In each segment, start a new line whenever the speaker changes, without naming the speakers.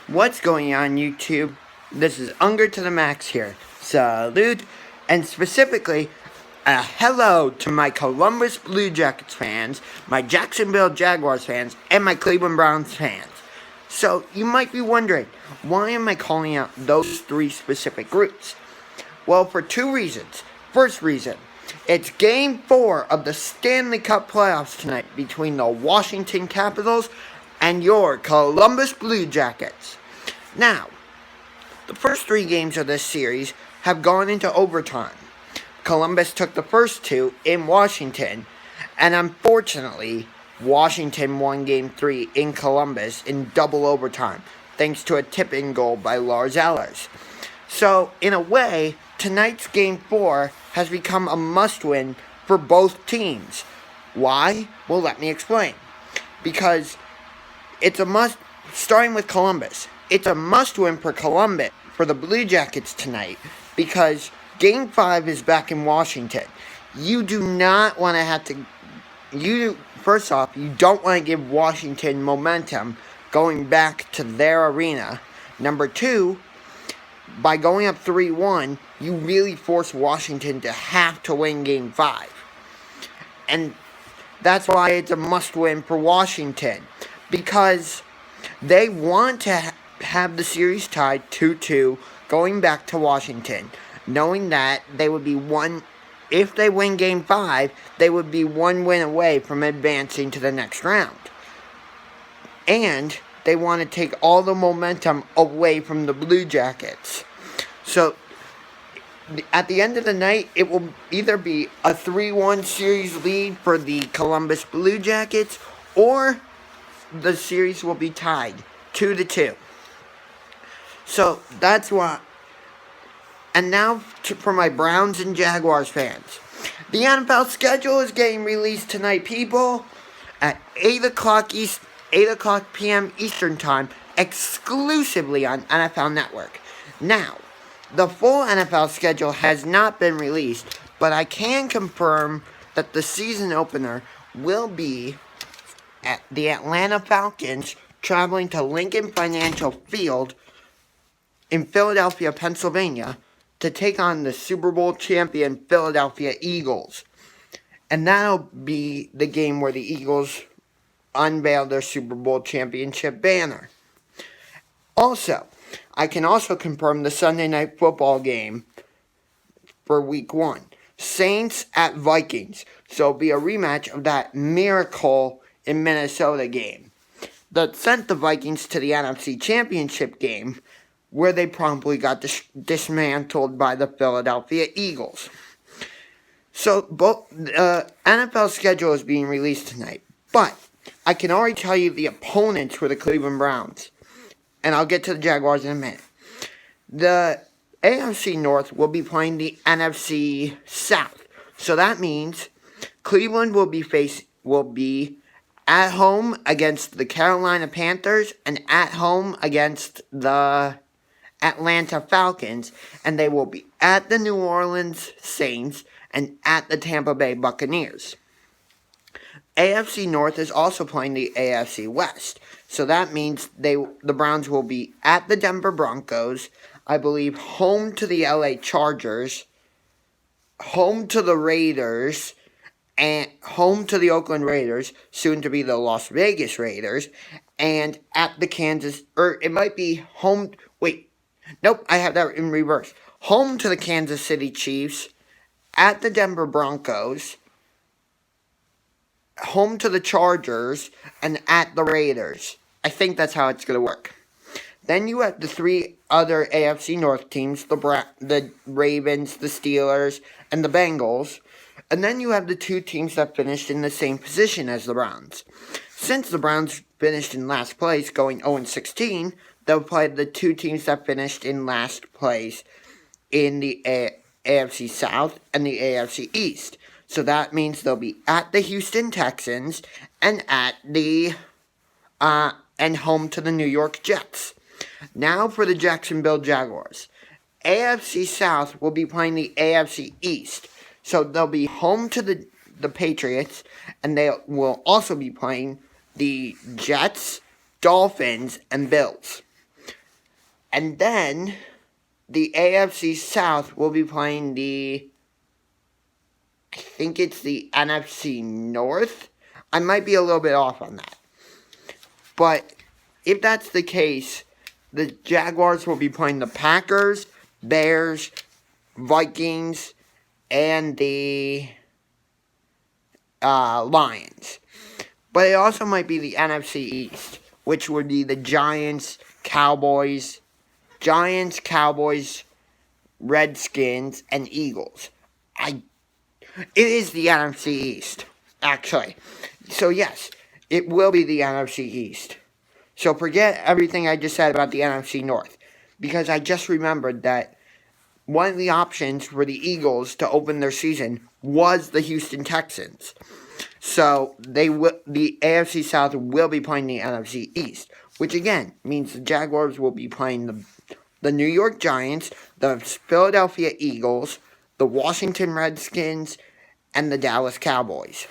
What's going on, YouTube? This is Unger to the Max here. Salute, and specifically, a hello to my Columbus Blue Jackets fans, my Jacksonville Jaguars fans, and my Cleveland Browns fans. So, you might be wondering, why am I calling out those three specific groups? Well, for two reasons. First reason, it's Game 4 of the Stanley Cup Playoffs tonight between the Washington Capitals and your Columbus Blue Jackets. Now, the first three games of this series have gone into overtime. Columbus took the first two in Washington, and unfortunately, Washington won Game 3 in Columbus in double overtime, thanks to a tip-in goal by Lars Eller. So, in a way, tonight's Game 4 has become a must-win for both teams. Why? Well, let me explain. Because it's a must, starting with Columbus, it's a must-win for Columbus, for the Blue Jackets tonight, because Game 5 is back in Washington. You do not want to have to, first off, you don't want to give Washington momentum going back to their arena. Number two, by going up 3-1, you really force Washington to have to win Game 5. And that's why it's a must-win for Washington. Because they want to have the series tied 2-2 going back to Washington, knowing that they would be if they win Game 5, they would be one win away from advancing to the next round. And they want to take all the momentum away from the Blue Jackets. So, at the end of the night, it will either be a 3-1 series lead for the Columbus Blue Jackets, or the series will be tied 2-2. So, that's why. And now, for my Browns and Jaguars fans. The NFL schedule is getting released tonight, people, at 8 o'clock p.m. Eastern Time, exclusively on NFL Network. Now, the full NFL schedule has not been released, but I can confirm that the season opener will be at the Atlanta Falcons traveling to Lincoln Financial Field in Philadelphia, Pennsylvania, to take on the Super Bowl champion Philadelphia Eagles. And that'll be the game where the Eagles unveil their Super Bowl championship banner. Also, I can also confirm the Sunday Night Football game for Week 1. Saints at Vikings. So it'll be a rematch of that miracle in Minnesota game that sent the Vikings to the NFC Championship game, where they promptly got dismantled by the Philadelphia Eagles. So, both NFL schedule is being released tonight, but I can already tell you the opponents for the Cleveland Browns, and I'll get to the Jaguars in a minute. The AFC North will be playing the NFC South, so that means Cleveland will be at home against the Carolina Panthers and at home against the Atlanta Falcons, and they will be at the New Orleans Saints and at the Tampa Bay Buccaneers. AFC North is also playing the AFC West, so that means the Browns will be at the Denver Broncos, I believe home to the LA Chargers, home to the Raiders, and home to the Oakland Raiders, soon to be the Las Vegas Raiders, and at the it might be home, nope, I have that in reverse. Home to the Kansas City Chiefs, at the Denver Broncos, home to the Chargers, and at the Raiders. I think that's how it's going to work. Then you have the three other AFC North teams, the Ravens, the Steelers, and the Bengals. And then you have the two teams that finished in the same position as the Browns. Since the Browns finished in last place, going 0-16, they'll play the two teams that finished in last place in the AFC South and the AFC East. So that means they'll be at the Houston Texans and at and home to the New York Jets. Now for the Jacksonville Jaguars. AFC South will be playing the AFC East. So they'll be home to the Patriots, and they will also be playing the Jets, Dolphins, and Bills. And then the AFC South will be playing I think it's the NFC North. I might be a little bit off on that. But if that's the case, the Jaguars will be playing the Packers, Bears, Vikings, and the Lions. But it also might be the NFC East, which would be the Giants, Cowboys, Redskins, and Eagles. It is the NFC East, actually. So yes, it will be the NFC East. So forget everything I just said about the NFC North, because I just remembered that one of the options for the Eagles to open their season was the Houston Texans. So the AFC South will be playing the NFC East, which again means the Jaguars will be playing the New York Giants, the Philadelphia Eagles, the Washington Redskins, and the Dallas Cowboys.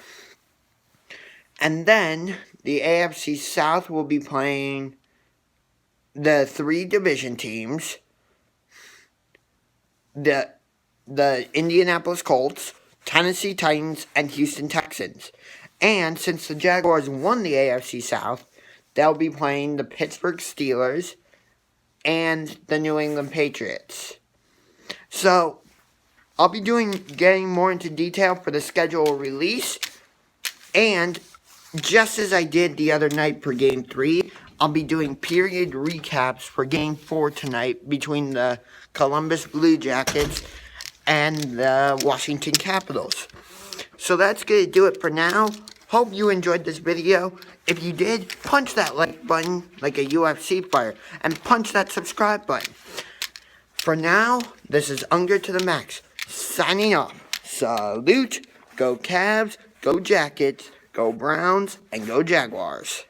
And then the AFC South will be playing the 3 division teams, the Indianapolis Colts, Tennessee Titans, and Houston Texans. And since the Jaguars won the AFC South, they'll be playing the Pittsburgh Steelers and the New England Patriots. So I'll be getting more into detail for the schedule release, and just as I did the other night for Game 3, I'll be doing period recaps for Game 4 tonight between the Columbus Blue Jackets and the Washington Capitals. So that's going to do it for now. Hope you enjoyed this video. If you did, punch that like button like a UFC fighter, and punch that subscribe button. For now, this is Unger to the Max, signing off. Salute, go Cavs, go Jackets, go Browns, and go Jaguars.